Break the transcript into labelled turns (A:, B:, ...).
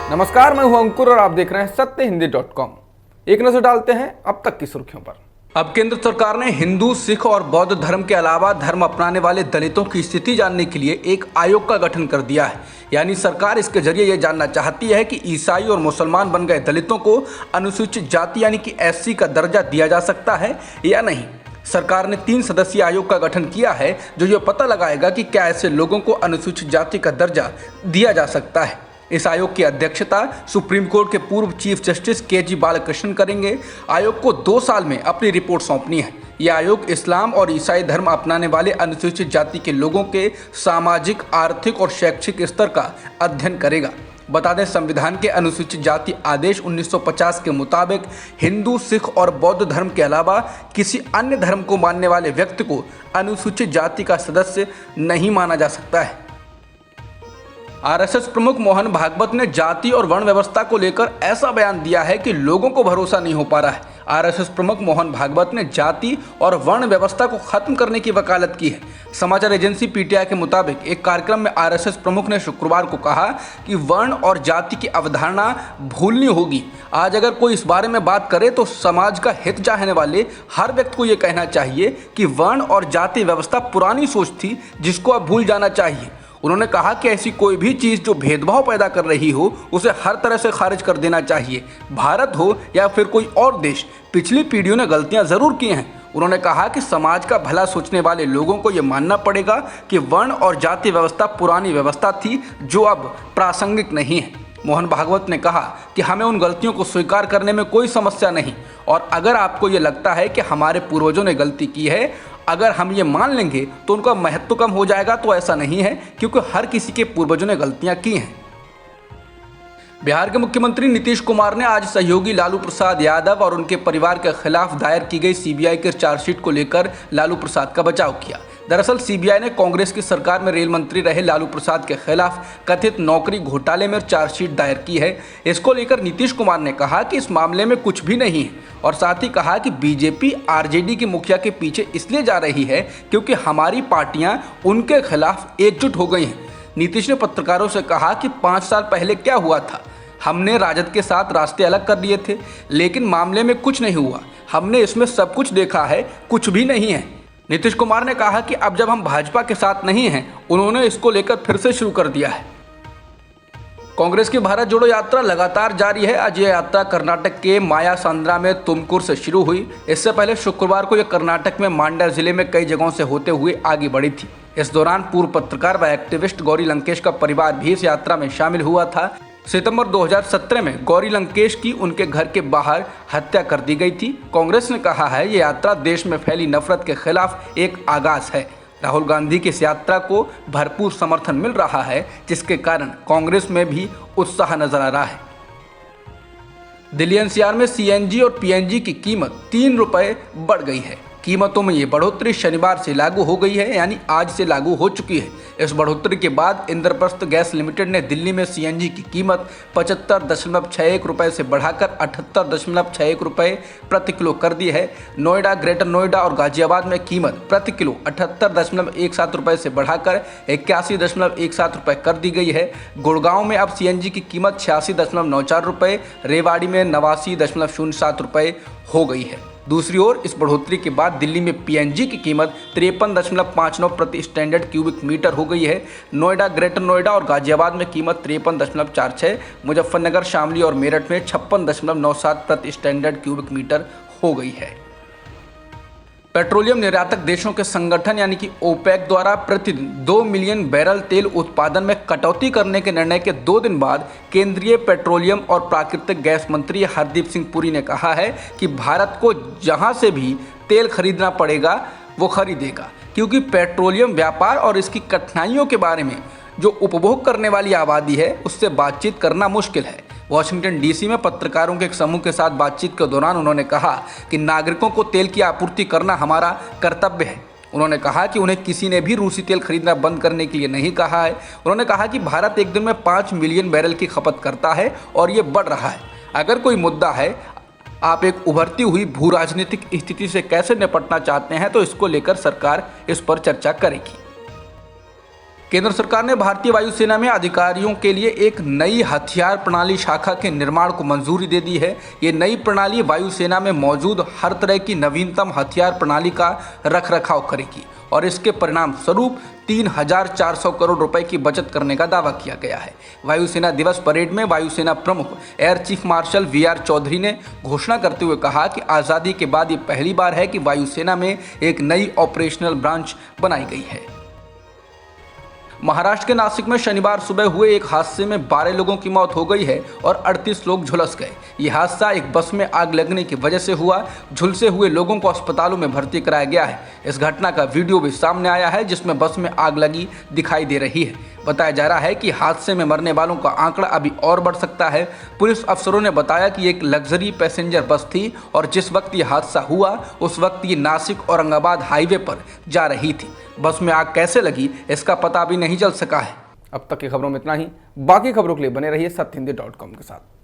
A: नमस्कार, मैं हूं अंकुर और आप देख रहे हैं सत्यहिंदी.com। एक नजर डालते हैं अब तक की सुर्खियों पर।
B: अब केंद्र सरकार ने हिंदू, सिख और बौद्ध धर्म के अलावा धर्म अपनाने वाले दलितों की स्थिति जानने के लिए एक आयोग का गठन कर दिया है। यानी सरकार इसके जरिए यह जानना चाहती है कि ईसाई और मुसलमान बन गए दलितों को अनुसूचित जाति यानी कि एससी का दर्जा दिया जा सकता है या नहीं। सरकार ने 3 सदस्यीय आयोग का गठन किया है जो ये पता लगाएगा कि क्या ऐसे लोगों को अनुसूचित जाति का दर्जा दिया जा सकता है। इस आयोग की अध्यक्षता सुप्रीम कोर्ट के पूर्व चीफ जस्टिस के.जी. बालकृष्णन करेंगे। आयोग को 2 साल में अपनी रिपोर्ट सौंपनी है। यह आयोग इस्लाम और ईसाई धर्म अपनाने वाले अनुसूचित जाति के लोगों के सामाजिक, आर्थिक और शैक्षिक स्तर का अध्ययन करेगा। बता दें, संविधान के अनुसूचित जाति आदेश 1950 के मुताबिक हिंदू, सिख और बौद्ध धर्म के अलावा किसी अन्य धर्म को मानने वाले व्यक्ति को अनुसूचित जाति का सदस्य नहीं माना जा सकता है। आरएसएस प्रमुख मोहन भागवत ने जाति और वर्ण व्यवस्था को लेकर ऐसा बयान दिया है कि लोगों को भरोसा नहीं हो पा रहा है। आरएसएस प्रमुख मोहन भागवत ने जाति और वर्ण व्यवस्था को खत्म करने की वकालत की है। समाचार एजेंसी पीटीआई के मुताबिक एक कार्यक्रम में आरएसएस प्रमुख ने शुक्रवार को कहा कि वर्ण और जाति की अवधारणा भूलनी होगी। आज अगर कोई इस बारे में बात करे तो समाज का हित चाहने वाले हर व्यक्ति को ये कहना चाहिए कि वर्ण और जाति व्यवस्था पुरानी सोच थी जिसको अब भूल जाना चाहिए। उन्होंने कहा कि ऐसी कोई भी चीज़ जो भेदभाव पैदा कर रही हो उसे हर तरह से खारिज कर देना चाहिए। भारत हो या फिर कोई और देश, पिछली पीढ़ियों ने गलतियां ज़रूर की हैं। उन्होंने कहा कि समाज का भला सोचने वाले लोगों को ये मानना पड़ेगा कि वर्ण और जाति व्यवस्था पुरानी व्यवस्था थी जो अब प्रासंगिक नहीं है। मोहन भागवत ने कहा कि हमें उन गलतियों को स्वीकार करने में कोई समस्या नहीं, और अगर आपको ये लगता है कि हमारे पूर्वजों ने गलती की है, अगर हम ये मान लेंगे तो उनका महत्व कम हो जाएगा, तो ऐसा नहीं है, क्योंकि हर किसी के पूर्वजों ने गलतियां की हैं। बिहार के मुख्यमंत्री नीतीश कुमार ने आज सहयोगी लालू प्रसाद यादव और उनके परिवार के खिलाफ दायर की गई सीबीआई के चार्जशीट को लेकर लालू प्रसाद का बचाव किया। दरअसल सीबीआई ने कांग्रेस की सरकार में रेल मंत्री रहे लालू प्रसाद के खिलाफ कथित नौकरी घोटाले में चार्जशीट दायर की है। इसको लेकर नीतीश कुमार ने कहा कि इस मामले में कुछ भी नहीं है, और साथ ही कहा कि बीजेपी आरजेडी के मुखिया के पीछे इसलिए जा रही है क्योंकि हमारी पार्टियां उनके खिलाफ एकजुट हो गई हैं। नीतीश ने पत्रकारों से कहा कि 5 साल पहले क्या हुआ था, हमने राजद के साथ रास्ते अलग कर लिए थे, लेकिन मामले में कुछ नहीं हुआ। हमने इसमें सब कुछ देखा है, कुछ भी नहीं है। नीतीश कुमार ने कहा कि अब जब हम भाजपा के साथ नहीं हैं, उन्होंने इसको लेकर फिर से शुरू कर दिया है। कांग्रेस की भारत जोड़ो यात्रा लगातार जारी है। आज यह यात्रा कर्नाटक के माया सांद्रा में तुमकुर से शुरू हुई। इससे पहले शुक्रवार को यह कर्नाटक में मांड्या जिले में कई जगहों से होते हुए आगे बढ़ी थी। इस दौरान पूर्व पत्रकार व एक्टिविस्ट गौरी लंकेश का परिवार भी इस यात्रा में शामिल हुआ था। सितंबर 2017 में गौरी लंकेश की उनके घर के बाहर हत्या कर दी गई थी। कांग्रेस ने कहा है ये यात्रा देश में फैली नफरत के खिलाफ एक आगाज है। राहुल गांधी की इस यात्रा को भरपूर समर्थन मिल रहा है, जिसके कारण कांग्रेस में भी उत्साह नजर आ रहा है। दिल्ली एनसीआर में सीएनजी और पीएनजी की कीमत 3 रुपये बढ़ गई है। कीमतों में ये बढ़ोतरी शनिवार से लागू हो गई है, यानी आज से लागू हो चुकी है। इस बढ़ोतरी के बाद इंद्रप्रस्थ गैस लिमिटेड ने दिल्ली में सीएनजी की कीमत 75.61 रुपये से बढ़ाकर 78.61 रुपये प्रति किलो कर दी है। नोएडा, ग्रेटर नोएडा और गाजियाबाद में कीमत प्रति किलो 78.17 रुपये से बढ़ाकर 81.17 रुपये कर दी गई है। गुड़गांव में अब सीएनजी की कीमत 86.94 रुपये, रेवाड़ी में 89.07 रुपये हो गई है। दूसरी ओर इस बढ़ोतरी के बाद दिल्ली में पीएनजी की कीमत 53.59 प्रति स्टैंडर्ड क्यूबिक मीटर हो गई है। नोएडा, ग्रेटर नोएडा और गाजियाबाद में कीमत 53.46, मुजफ्फरनगर, शामली और मेरठ में 56.97 प्रति स्टैंडर्ड क्यूबिक मीटर हो गई है। पेट्रोलियम निर्यातक देशों के संगठन यानी कि ओपेक द्वारा प्रतिदिन 2 मिलियन बैरल तेल उत्पादन में कटौती करने के निर्णय के 2 दिन बाद केंद्रीय पेट्रोलियम और प्राकृतिक गैस मंत्री हरदीप सिंह पुरी ने कहा है कि भारत को जहां से भी तेल खरीदना पड़ेगा वो खरीदेगा, क्योंकि पेट्रोलियम व्यापार और इसकी कठिनाइयों के बारे में जो उपभोग करने वाली आबादी है उससे बातचीत करना मुश्किल है। वाशिंगटन डीसी में पत्रकारों के एक समूह के साथ बातचीत के दौरान उन्होंने कहा कि नागरिकों को तेल की आपूर्ति करना हमारा कर्तव्य है। उन्होंने कहा कि उन्हें किसी ने भी रूसी तेल खरीदना बंद करने के लिए नहीं कहा है। उन्होंने कहा कि भारत एक दिन में 5 मिलियन बैरल की खपत करता है और ये बढ़ रहा है। अगर कोई मुद्दा है, आप एक उभरती हुई भू राजनीतिक स्थिति से कैसे निपटना चाहते हैं, तो इसको लेकर सरकार इस पर चर्चा करेगी। केंद्र सरकार ने भारतीय वायुसेना में अधिकारियों के लिए एक नई हथियार प्रणाली शाखा के निर्माण को मंजूरी दे दी है। ये नई प्रणाली वायुसेना में मौजूद हर तरह की नवीनतम हथियार प्रणाली का रखरखाव करेगी और इसके परिणाम स्वरूप 3,400 करोड़ रुपए की बचत करने का दावा किया गया है। वायुसेना दिवस परेड में वायुसेना प्रमुख air chief marshal VR Chaudhary ने घोषणा करते हुए कहा कि आज़ादी के बाद ये पहली बार है कि वायुसेना में एक नई ऑपरेशनल ब्रांच बनाई गई है। महाराष्ट्र के नासिक में शनिवार सुबह हुए एक हादसे में 12 लोगों की मौत हो गई है और 38 लोग झुलस गए। ये हादसा एक बस में आग लगने की वजह से हुआ। झुलसे हुए लोगों को अस्पतालों में भर्ती कराया गया है। इस घटना का वीडियो भी सामने आया है जिसमें बस में आग लगी दिखाई दे रही है। बताया जा रहा है कि हादसे में मरने वालों का आंकड़ा अभी और बढ़ सकता है। पुलिस अफसरों ने बताया कि एक लग्जरी पैसेंजर बस थी और जिस वक्त ये हादसा हुआ उस वक्त ये नासिक औरंगाबाद हाईवे पर जा रही थी। बस में आग कैसे लगी इसका पता अभी नहीं चल सका है।
A: अब तक की खबरों में इतना ही। बाकी खबरों के लिए बने रहिए सत्यहिंदी.com के साथ।